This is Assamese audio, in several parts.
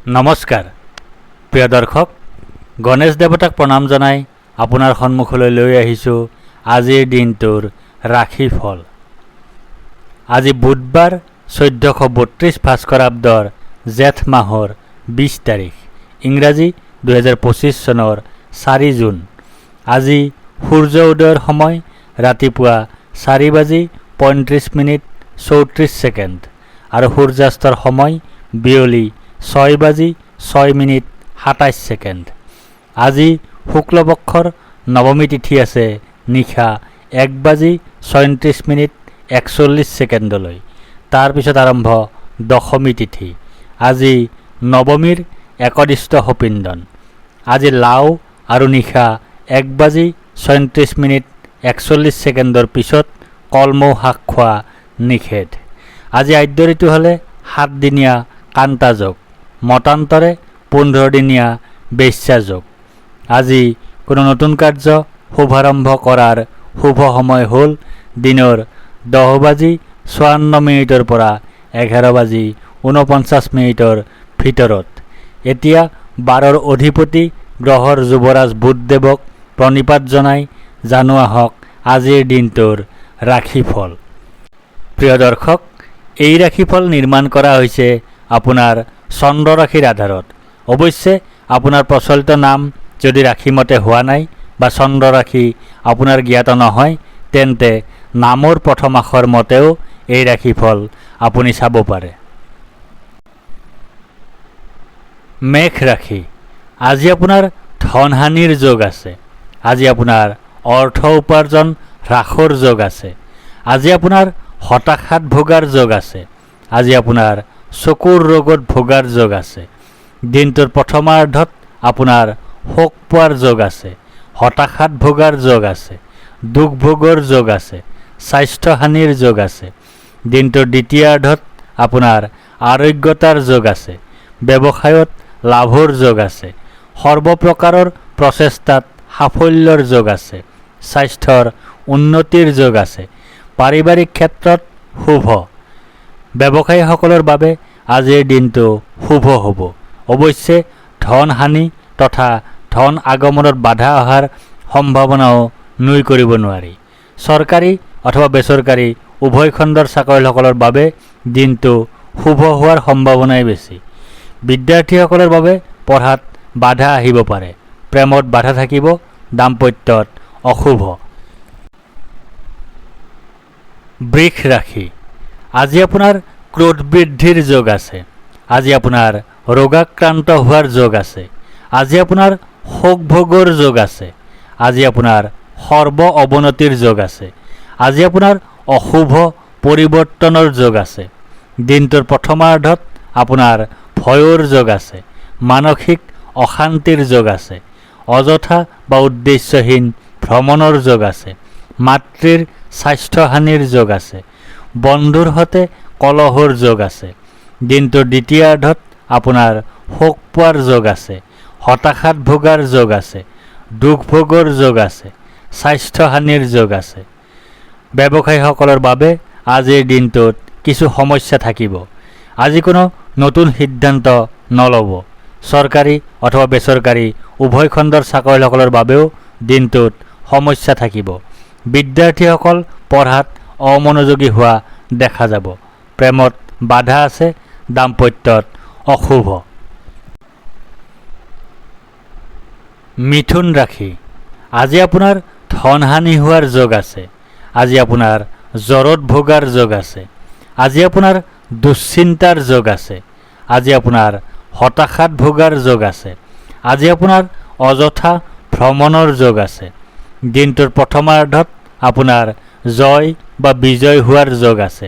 নমস্কাৰ প্ৰিয় দৰ্শক, গণেশ দেৱতাক প্ৰণাম জনাই আপোনাৰ সন্মুখলৈ লৈ আহিছোঁ আজিৰ দিনটোৰ ৰাশিফল। আজি বুধবাৰ 1432 ভাস্কৰাব্দৰ জেঠ মাহৰ 20 তাৰিখ, ইংৰাজী 2025 চনৰ 4 জুন। আজি সূৰ্য উদয়ৰ সময় ৰাতিপুৱা 4:35:34 আৰু সূৰ্যাস্তৰ সময় বিয়লি 6:06:27। আজি শুক্লপক্ষৰ নৱমী তিথি আছে নিশা 1:34:41। তাৰপিছত আৰম্ভ দশমী তিথি। আজি নৱমীৰ একদিষ্ট সপিন্দন। আজি লাও আৰু নিশা 1:34:41 পিছত কলমৌ শাক খোৱা নিষেধ। আজি আদ্য ঋতু হ'লে 7 দিনীয়া কান্তা যোগ, মতান্তৰে 15 দিনীয়া বেশ্যা যোগ। আজি কোনো নতুন কাৰ্য শুভাৰম্ভ কৰাৰ শুভ সময় হ'ল দিনৰ 10:54 পৰা 11:49 ভিতৰত। এতিয়া 12ৰ অধিপতি গ্ৰহৰ যুৱৰাজ বুধদেৱক প্ৰণিপাত জনাই জানোৱা হওক আজিৰ দিনটোৰ ৰাশিফল। প্ৰিয় দৰ্শক, এই ৰাশিফল নিৰ্মাণ কৰা হৈছে আপোনাৰ চন্দ্ৰ ৰাশিৰ আধাৰত। অৱশ্যে আপোনাৰ প্ৰচলিত নাম যদি ৰাশিমতে হোৱা নাই বা চন্দ্ৰ ৰাশি আপোনাৰ জ্ঞাত নহয়, তেন্তে নামৰ প্ৰথম আখৰ মতেও এই ৰাশিফল আপুনি চাব পাৰে। মেঘ ৰাশি। আজি আপোনাৰ ধনহানিৰ যোগ আছে। আজি আপোনাৰ অৰ্থ উপাৰ্জন হ্ৰাসৰ যোগ আছে। আজি আপোনাৰ হতাশাত ভোগাৰ যোগ আছে। আজি আপোনাৰ চকুৰ ৰোগত ভোগাৰ যোগ আছে। দিনটোৰ প্ৰথমাৰ্ধত আপোনাৰ শোক পোৱাৰ যোগ আছে, হতাশাত ভোগাৰ যোগ আছে, দুখ ভোগৰ যোগ আছে, স্বাস্থ্যহানিৰ যোগ আছে। দিনটোৰ দ্বিতীয়াৰ্ধত আপোনাৰ আৰোগ্যতাৰ যোগ আছে, ব্যৱসায়ত লাভৰ যোগ আছে, সৰ্বপ্ৰকাৰৰ প্ৰচেষ্টাত সাফল্যৰ যোগ আছে, স্বাস্থ্যৰ উন্নতিৰ যোগ আছে, পাৰিবাৰিক ক্ষেত্ৰত শুভ। ব্যৱসায়ীসকলৰ বাবে আজিৰ দিনটো শুভ হ'ব। অৱশ্যে ধন হানি তথা ধন আগমনত বাধা অহাৰ সম্ভাৱনাও নুই কৰিব নোৱাৰি। চৰকাৰী অথবা বেচৰকাৰী উভয় খণ্ডৰ চাকৰিয়ালসকলৰ বাবে দিনটো শুভ হোৱাৰ সম্ভাৱনাই বেছি। বিদ্যাৰ্থীসকলৰ বাবে পঢ়াত বাধা আহিব পাৰে, প্ৰেমত বাধা থাকিব, দাম্পত্যত অশুভ। বৃষ ৰাশি। আজি আপোনাৰ ক্ৰোধ বৃদ্ধিৰ যোগ আছে। আজি আপোনাৰ ৰোগাক্ৰান্ত হোৱাৰ যোগ আছে। আজি আপোনাৰ শোক ভোগৰ যোগ আছে। আজি আপোনাৰ সৰ্ব অৱনতিৰ যোগ আছে। আজি আপোনাৰ অশুভ পৰিৱৰ্তনৰ যোগ আছে। দিনটোৰ প্ৰথমাৰ্ধত আপোনাৰ ভয়ৰ যোগ আছে, মানসিক অশান্তিৰ যোগ আছে, অযথা বা উদ্দেশ্যহীন ভ্ৰমণৰ যোগ আছে, মাতৃৰ স্বাস্থ্যহানিৰ যোগ আছে, বন্ধুৰ সৈতে কলহৰ যোগ আছে। দিনটোৰ দ্বিতীয়াৰ্ধত আপোনাৰ শোক পোৱাৰ যোগ আছে, হতাশাত ভোগাৰ যোগ আছে, দুখ ভোগৰ যোগ আছে, স্বাস্থ্যহানিৰ যোগ আছে। ব্যৱসায়ীসকলৰ বাবে আজিৰ দিনটোত কিছু সমস্যা থাকিব। আজি কোনো নতুন সিদ্ধান্ত নল'ব। চৰকাৰী অথবা বেচৰকাৰী উভয় খণ্ডৰ চাকৰিয়ালসকলৰ বাবেও দিনটোত সমস্যা থাকিব। বিদ্যাৰ্থীসকল পঢ়াত অমনোযোগী হোৱা দেখা যাব। প্ৰেমত বাধা আছে, দাম্পত্যত অশুভ। মিথুন ৰাশি। আজি আপোনাৰ ধনহানি হোৱাৰ যোগ আছে। আজি আপোনাৰ জ্বৰত ভোগাৰ যোগ আছে। আজি আপোনাৰ দুশ্চিন্তাৰ যোগ আছে। আজি আপোনাৰ হতাশাত ভোগাৰ যোগ আছে। আজি আপোনাৰ অযথা ভ্ৰমণৰ যোগ আছে। দিনটোৰ প্ৰথমাৰ্ধত আপোনাৰ জয় বা বিজয় হোৱাৰ যোগ আছে,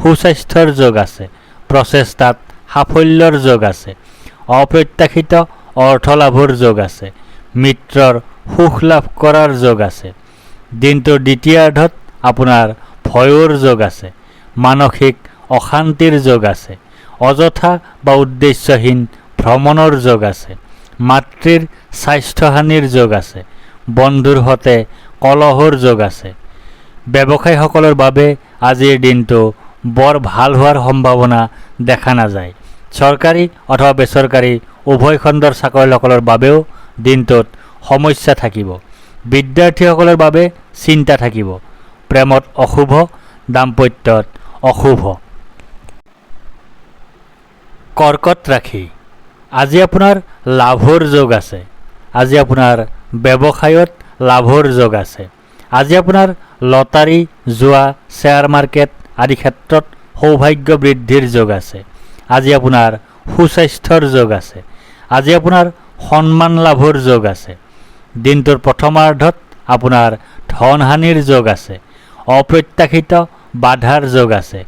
সুস্বাস্থ্যৰ যোগ আছে, প্ৰচেষ্টাত সাফল্যৰ যোগ আছে, অপ্ৰত্যাশিত অৰ্থ লাভৰ যোগ আছে, মিত্ৰৰ সুখ লাভ কৰাৰ যোগ আছে। দিনটোৰ দ্বিতীয়াৰ্ধত আপোনাৰ ভয়ৰ যোগ আছে, মানসিক অশান্তিৰ যোগ আছে, অযথা বা উদ্দেশ্যহীন ভ্ৰমণৰ যোগ আছে, মাতৃৰ স্বাস্থ্যহানিৰ যোগ আছে, বন্ধুৰ সৈতে কলহৰ যোগ আছে। ব্যৱসায়ীসকলৰ বাবে আজিৰ দিনটো বৰ ভাল হোৱাৰ সম্ভাৱনা দেখা নাযায়। চৰকাৰী অথবা বেচৰকাৰী উভয় খণ্ডৰ চাকৰিয়ালসকলৰ বাবেও দিনটোত সমস্যা থাকিব। বিদ্যাৰ্থীসকলৰ বাবে চিন্তা থাকিব। প্ৰেমত অশুভ, দাম্পত্যত অশুভ। কৰ্কট ৰাশি, আজি আপোনাৰ লাভৰ যোগ আছে। আজি আপোনাৰ ব্যৱসায়ত লাভৰ যোগ আছে। আজি আপোনাৰ লটাৰী, জুৱা, শ্বেয়াৰ মাৰ্কেট আদি ক্ষেত্ৰত সৌভাগ্য বৃদ্ধিৰ যোগ আছে। আজি আপোনাৰ সুস্বাস্থ্যৰ যোগ আছে। আজি আপোনাৰ সন্মান লাভৰ যোগ আছে। দিনটোৰ প্ৰথমাৰ্ধত আপোনাৰ ধনহানিৰ যোগ আছে। অপ্ৰত্যাশিত বাধাৰ যোগ আছে।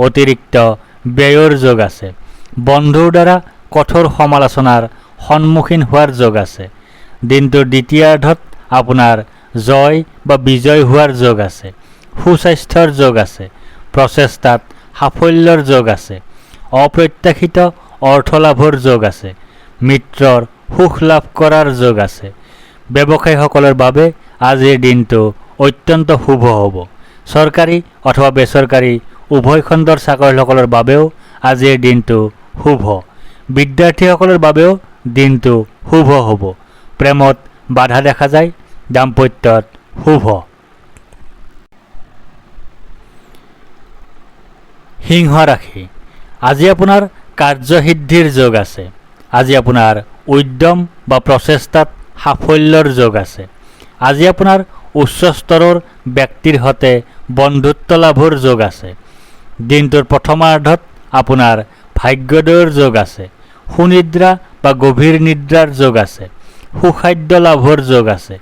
অতিৰিক্ত ব্যয়ৰ যোগ আছে। বন্ধুৰ দ্বাৰা কঠোৰ সমালোচনাৰ সন্মুখীন হোৱাৰ যোগ আছে। দিনটোৰ দ্বিতীয়াৰ্ধত আপোনাৰ জয় বা বিজয় হোৱাৰ যোগ আছে। সুস্বাস্থ্যৰ যোগ আছে। প্ৰচেষ্টাত সাফল্যৰ যোগ আছে। অপ্ৰত্যাশিত অৰ্থলাভৰ যোগ আছে। মিত্ৰৰ সুখ লাভ কৰাৰ যোগ আছে। ব্যৱসায়ীসকলৰ বাবে আজিৰ দিনটো অত্যন্ত শুভ হ'ব। চৰকাৰী অথবা বেচৰকাৰী উভয় খণ্ডৰ চাকৰিয়ালসকলৰ বাবেও আজিৰ দিনটো শুভ। বিদ্যাৰ্থীসকলৰ বাবেও দিনটো শুভ হ'ব। প্ৰেমত বাধা দেখা যায়। দাম্পত্যত শুভ। সিংহ ৰাশি, আজি আপোনাৰ কাৰ্যসিদ্ধিৰ যোগ আছে। আজি আপোনাৰ উদ্যম বা প্ৰচেষ্টাত সাফল্যৰ যোগ আছে। আজি আপোনাৰ উচ্চ স্তৰৰ ব্যক্তিৰ সৈতে বন্ধুত্ব লাভৰ যোগ আছে। দিনটোৰ প্ৰথমাৰ্ধত আপোনাৰ ভাগ্যোদয়ৰ যোগ আছে। সুনিদ্ৰা বা গভীৰ নিদ্ৰাৰ যোগ আছে। সুখাদ্য লাভৰ যোগ আছে।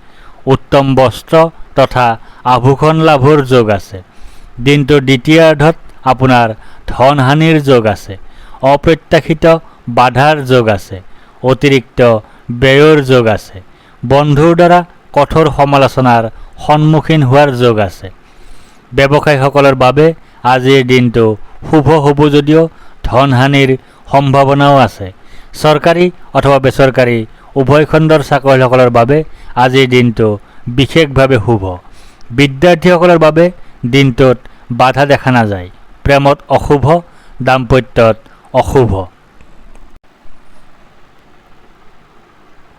উত্তম বস্ত্ৰ তথা আভূষণ লাভৰ যোগ আছে। দিনটোৰ দ্বিতীয়াৰ্ধত আপোনাৰ ধনহানিৰ যোগ আছে। অপ্ৰত্যাশিত বাধাৰ যোগ আছে। অতিৰিক্ত ব্যয়ৰ যোগ আছে। বন্ধুৰ দ্বাৰা কঠোৰ সমালোচনাৰ সন্মুখীন হোৱাৰ যোগ আছে। ব্যৱসায়ীসকলৰ বাবে আজিৰ দিনটো শুভ হ'ব যদিও ধনহানিৰ সম্ভাৱনাও আছে। চৰকাৰী অথবা বেচৰকাৰী উভয় খণ্ডৰ চাকৰিয়ালসকলৰ বাবে আজিৰ দিনটো বিশেষভাৱে শুভ। বিদ্যাৰ্থীসকলৰ বাবে দিনটোত বাধা দেখা নাযায়। প্ৰেমত অশুভ, দাম্পত্যত অশুভ।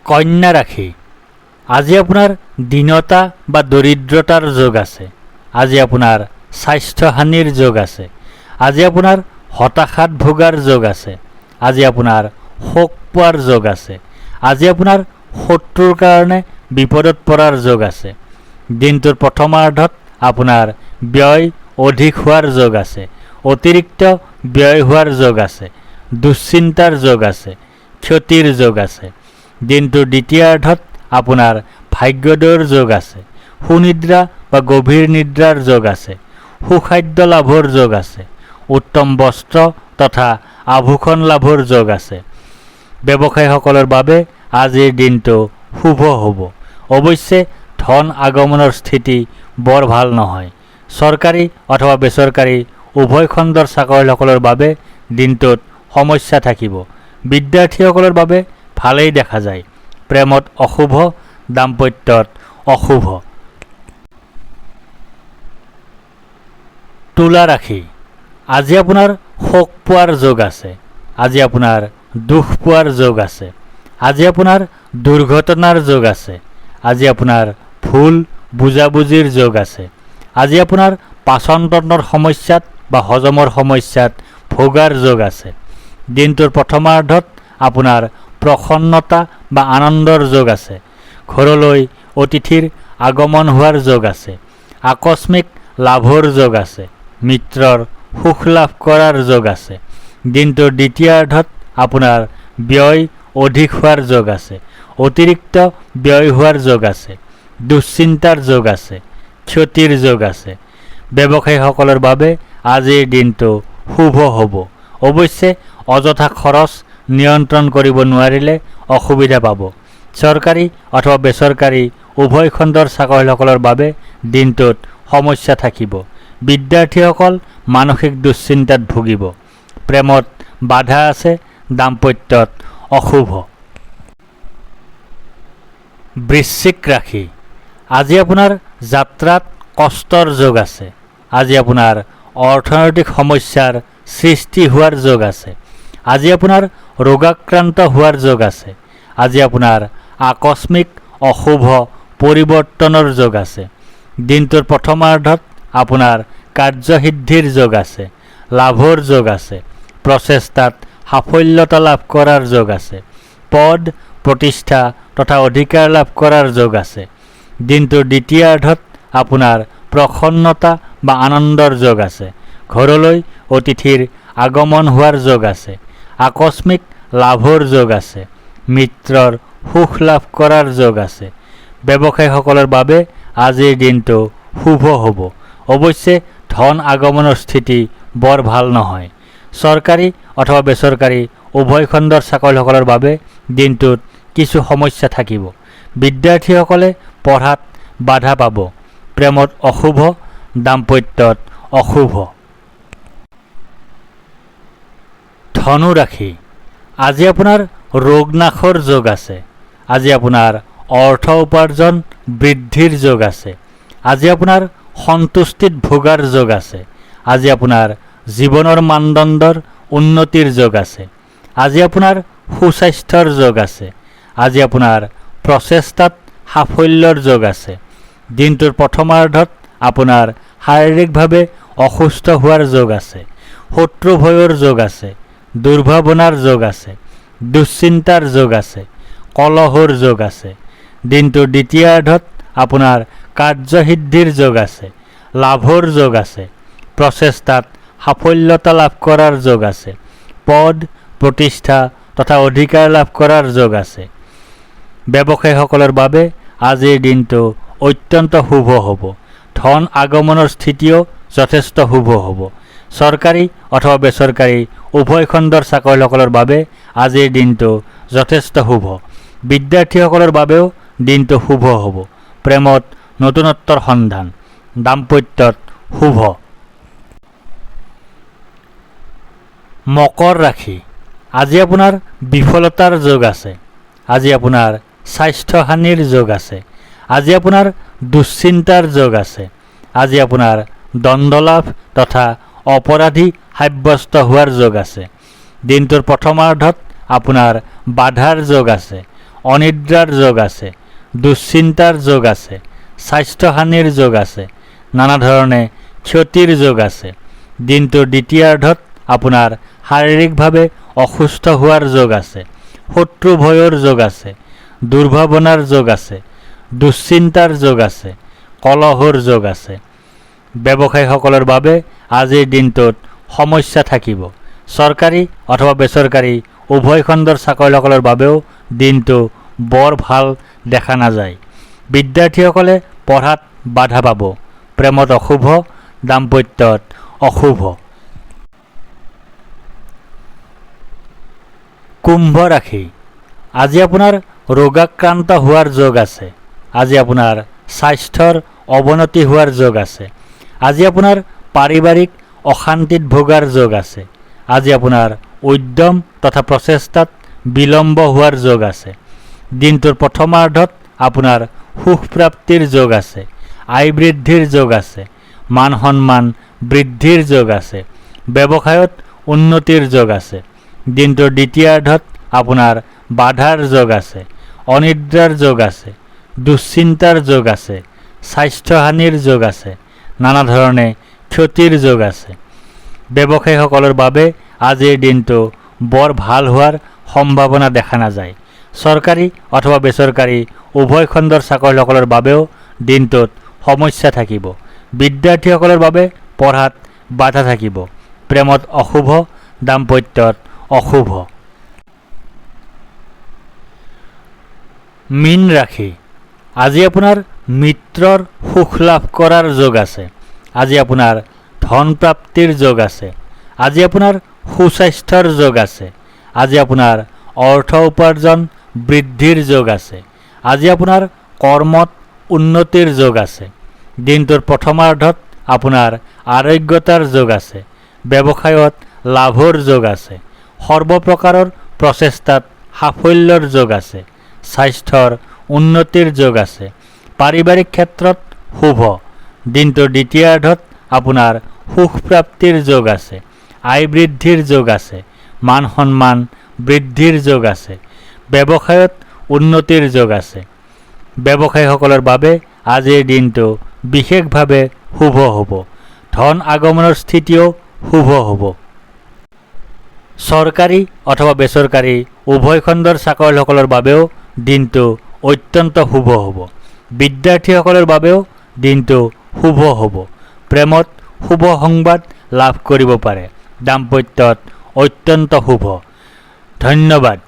কন্যা ৰাশি, আজি আপোনাৰ দীনতা বা দৰিদ্ৰতাৰ যোগ আছে। আজি আপোনাৰ স্বাস্থ্যহানিৰ যোগ আছে। আজি আপোনাৰ হতাশাত ভোগাৰ যোগ আছে। আজি আপোনাৰ শোক পোৱাৰ যোগ আছে। আজি আপোনাৰ শত্ৰুৰ কাৰণে বিপদত পৰাৰ যোগ আছে। দিনটোৰ প্ৰথমাৰ্ধত আপোনাৰ ব্যয় অধিক হোৱাৰ যোগ আছে। অতিৰিক্ত ব্যয় হোৱাৰ যোগ আছে। দুশ্চিন্তাৰ যোগ আছে। ক্ষতিৰ যোগ আছে। দিনটোৰ দ্বিতীয়াৰ্ধত আপোনাৰ ভাগ্যোদয়ৰ যোগ আছে। সুনিদ্ৰা বা গভীৰ নিদ্ৰাৰ যোগ আছে। সুখাদ্য লাভৰ যোগ আছে। উত্তম বস্ত্ৰ তথা আভূষণ লাভৰ যোগ আছে। ব্যৱসায়ীসকলৰ বাবে আজিৰ দিনটো শুভ হ'ব। অৱশ্যে ধন আগমনৰ স্থিতি বৰ ভাল নহয়। চৰকাৰী অথবা বেচৰকাৰী উভয় খণ্ডৰ চাকৰিয়ালসকলৰ বাবে দিনটোত সমস্যা থাকিব। বিদ্যাৰ্থীসকলৰ বাবে ভালেই দেখা যায়। প্ৰেমত অশুভ, দাম্পত্যত অশুভ। তুলা ৰাশি, আজি আপোনাৰ শোক পোৱাৰ যোগ আছে। আজি আপোনাৰ দুখ পোৱাৰ যোগ আছে। আজি আপোনাৰ দুৰ্ঘটনাৰ যোগ আছে। আজি আপোনাৰ ভুল বুজাবুজিৰ যোগ আছে। আজি আপোনাৰ পাচনতন্ত্ৰৰ সমস্যাত বা হজমৰ সমস্যাত ভোগাৰ যোগ আছে। দিনটোৰ প্ৰথমাৰ্ধত আপোনাৰ প্ৰসন্নতা বা আনন্দৰ যোগ আছে। ঘৰলৈ অতিথিৰ আগমন হোৱাৰ যোগ আছে। আকস্মিক লাভৰ যোগ আছে। মিত্ৰৰ সুখ লাভ কৰাৰ যোগ আছে। দিনটোৰ দ্বিতীয়াৰ্ধত আপোনাৰ ব্যয় অধিক হোৱাৰ যোগ আছে। অতিৰিক্ত ব্যয় হোৱাৰ যোগ আছে। দুশ্চিন্তাৰ যোগ আছে। ক্ষতিৰ যোগ আছে। ব্যৱসায়ীসকলৰ বাবে আজিৰ দিনটো শুভ হ'ব। অৱশ্যে অযথা খৰচ নিয়ন্ত্ৰণ কৰিব নোৱাৰিলে অসুবিধা পাব। চৰকাৰী অথবা বেচৰকাৰী উভয় খণ্ডৰ চাকৰিয়ালসকলৰ বাবে দিনটোত সমস্যা থাকিব। বিদ্যাৰ্থীসকল মানসিক দুশ্চিন্তাত ভুগিব। প্ৰেমত বাধা আছে। দাম্পত্যত অশুভ। বৃশ্চিক ৰাশি, আজি আপোনাৰ যাত্ৰাত কষ্টৰ যোগ আছে। আজি আপোনাৰ অৰ্থনৈতিক সমস্যাৰ সৃষ্টি হোৱাৰ যোগ আছে। আজি আপোনাৰ ৰোগাক্ৰান্ত হোৱাৰ যোগ আছে। আজি আপোনাৰ আকস্মিক অশুভ পৰিৱৰ্তনৰ যোগ আছে। দিনটোৰ প্ৰথমাৰ্ধত আপোনাৰ কাৰ্যসিদ্ধিৰ যোগ আছে, লাভৰ যোগ আছে, প্ৰচেষ্টাত সাফল্যতা লাভ কৰাৰ যোগ আছে, পদ প্ৰতিষ্ঠা তথা অধিকাৰ লাভ কৰাৰ যোগ আছে। দিনটোৰ দ্বিতীয়াৰ্ধত আপোনাৰ প্ৰসন্নতা বা আনন্দৰ যোগ আছে। ঘৰলৈ অতিথিৰ আগমন হোৱাৰ যোগ আছে, আকস্মিক লাভৰ যোগ আছে, মিত্ৰৰ সুখ লাভ কৰাৰ যোগ আছে। ব্যৱসায়ীসকলৰ বাবে আজিৰ দিনটো শুভ হ'ব। অৱশ্যে ধন আগমনৰ স্থিতি বৰ ভাল নহয়। চৰকাৰী অথবা বেচৰকাৰী উভয় খণ্ডৰ চাকৰিসকলৰ বাবে দিনটোত কিছু সমস্যা থাকিব। বিদ্যাৰ্থীসকলে পঢ়াত বাধা পাব। প্ৰেমত অশুভ, দাম্পত্যত অশুভ। ধনু ৰাশি, আজি আপোনাৰ ৰোগ নাশৰ যোগ আছে। আজি আপোনাৰ অৰ্থ উপাৰ্জন বৃদ্ধিৰ যোগ আছে। আজি আপোনাৰ সন্তুষ্টিত ভোগাৰ যোগ আছে। আজি আপোনাৰ জীৱনৰ মানদণ্ডৰ উন্নতিৰ যোগ আছে। আজি আপোনাৰ সুস্বাস্থ্যৰ যোগ আছে। আজি আপোনাৰ প্ৰচেষ্টাত সাফল্যৰ যোগ আছে। দিনটোৰ প্ৰথমাৰ্ধত আপোনাৰ শাৰীৰিকভাৱে অসুস্থ হোৱাৰ যোগ আছে। শত্ৰু ভয়ৰ যোগ আছে, দুৰ্ভাৱনাৰ যোগ আছে, দুশ্চিন্তাৰ যোগ আছে, কলহৰ যোগ আছে। দিনটোৰ দ্বিতীয়াৰ্ধত আপোনাৰ কাৰ্যসিদ্ধিৰ যোগ আছে, লাভৰ যোগ আছে, প্ৰচেষ্টাত সাফল্যতা লাভ কৰাৰ যোগ আছে, পদ প্ৰতিষ্ঠা তথা অধিকাৰ লাভ কৰাৰ যোগ আছে। ব্যৱসায়ীসকলৰ বাবে আজিৰ দিনটো অত্যন্ত শুভ হ'ব। ধন আগমনৰ স্থিতিও যথেষ্ট শুভ হ'ব। চৰকাৰী অথবা বেচৰকাৰী উভয় খণ্ডৰ চাকৰিসকলৰ বাবে আজিৰ দিনটো যথেষ্ট শুভ। বিদ্যাৰ্থীসকলৰ বাবেও দিনটো শুভ হ'ব। প্ৰেমত নতুনত্বৰ সন্ধান, দাম্পত্যত শুভ। মকৰ ৰাশি, আজি আপোনাৰ বিফলতাৰ যোগ আছে। আজি আপোনাৰ স্বাস্থ্যহানিৰ যোগ আছে। আজি আপোনাৰ দুশ্চিন্তাৰ যোগ আছে। আজি আপোনাৰ দণ্ডলাভ তথা অপৰাধী সাব্যস্ত হোৱাৰ যোগ আছে। দিনটোৰ প্ৰথমাৰ্ধত আপোনাৰ বাধাৰ যোগ আছে, অনিদ্ৰাৰ যোগ আছে, দুশ্চিন্তাৰ যোগ আছে, স্বাস্থ্যহানিৰ যোগ আছে, নানা ধৰণে ক্ষতিৰ যোগ আছে। দিনটোৰ দ্বিতীয়াৰ্ধত আপোনাৰ শাৰীৰিকভাৱে অসুস্থ হোৱাৰ যোগ আছে, শত্ৰু ভয়ৰ যোগ আছে, দুৰ্ভাৱনাৰ যোগ আছে, দুশ্চিন্তাৰ যোগ আছে, কলহৰ যোগ আছে। ব্যৱসায়ীসকলৰ বাবে আজিৰ দিনটোত সমস্যা থাকিব। চৰকাৰী অথবা বেচৰকাৰী উভয় খণ্ডৰ চাকৰিসকলৰ বাবেও দিনটো বৰ ভাল দেখা নাযায়। বিদ্যাৰ্থীসকলে পঢ়াত বাধা পাব। প্ৰেমত অশুভ, দাম্পত্যত অশুভ। কুম্ভ ৰাশি, আজি আপোনাৰ ৰোগাক্ৰান্ত হোৱাৰ যোগ আছে। আজি আপোনাৰ স্বাস্থ্যৰ অৱনতি হোৱাৰ যোগ আছে। আজি আপোনাৰ পাৰিবাৰিক অশান্তিত ভোগাৰ যোগ আছে। আজি আপোনাৰ উদ্যম তথা প্ৰচেষ্টাত বিলম্ব হোৱাৰ যোগ আছে। দিনটোৰ প্ৰথমাৰ্ধত আপোনাৰ সুখ প্ৰাপ্তিৰ যোগ আছে, আয় বৃদ্ধিৰ যোগ আছে, মান সন্মান বৃদ্ধিৰ যোগ আছে, ব্যৱসায়ত উন্নতিৰ যোগ আছে। দিনটোৰ দ্বিতীয়াৰ্ধত আপোনাৰ বাধাৰ যোগ আছে, অনিদ্ৰাৰ যোগ আছে, দুশ্চিন্তাৰ যোগ আছে, স্বাস্থ্যহানিৰ যোগ আছে, নানা ধৰণে ক্ষতিৰ যোগ আছে। ব্যৱসায়ীসকলৰ বাবে আজিৰ দিনটো বৰ ভাল হোৱাৰ সম্ভাৱনা দেখা নাযায়। চৰকাৰী অথবা বেচৰকাৰী উভয় খণ্ডৰ চাকৰিসকলৰ বাবেও দিনটোত সমস্যা থাকিব। বিদ্যাৰ্থীসকলৰ বাবে পঢ়াত বাধা থাকিব। প্ৰেমত অশুভ, দাম্পত্যত অশুভ। মীন ৰাশি, আজি আপোনাৰ মিত্ৰৰ সুখ লাভ কৰাৰ যোগ আছে। আজি আপোনাৰ ধন প্ৰাপ্তিৰ যোগ আছে। আজি আপোনাৰ সুস্বাস্থ্যৰ যোগ আছে। আজি আপোনাৰ অৰ্থ উপাৰ্জন বৃদ্ধিৰ যোগ আছে। আজি আপোনাৰ কৰ্মত উন্নতিৰ যোগ আছে। দিনটোৰ প্ৰথমাৰ্ধত আপোনাৰ আৰোগ্যতাৰ যোগ আছে। ব্যৱসায়ত লাভৰ যোগ আছে। সৰ্বপ্ৰকাৰৰ প্ৰচেষ্টাত সাফল্যৰ যোগ আছে। স্বাস্থ্যৰ উন্নতিৰ যোগ আছে। পাৰিবাৰিক ক্ষেত্ৰত শুভ। দিনটোৰ দ্বিতীয়াৰ্ধত আপোনাৰ সুখ প্ৰাপ্তিৰ যোগ আছে, আয় বৃদ্ধিৰ যোগ আছে, মান সন্মান বৃদ্ধিৰ যোগ আছে। ব্যৱসায়ত উন্নতিৰ যোগ আছে। ব্যৱসায়ীসকলৰ বাবে আজিৰ দিনটো বিশেষভাৱে শুভ হ'ব। ধন আগমনৰ স্থিতিও শুভ হ'ব। চৰকাৰী অথবা বেচৰকাৰী উভয় খণ্ডৰ চাকৰিয়ালসকলৰ বাবেও দিনটো অত্যন্ত শুভ হ'ব। বিদ্যাৰ্থীসকলৰ বাবেও দিনটো শুভ হ'ব। প্ৰেমত শুভ সংবাদ লাভ কৰিব পাৰে। দাম্পত্যত অত্যন্ত শুভ। ধন্যবাদ।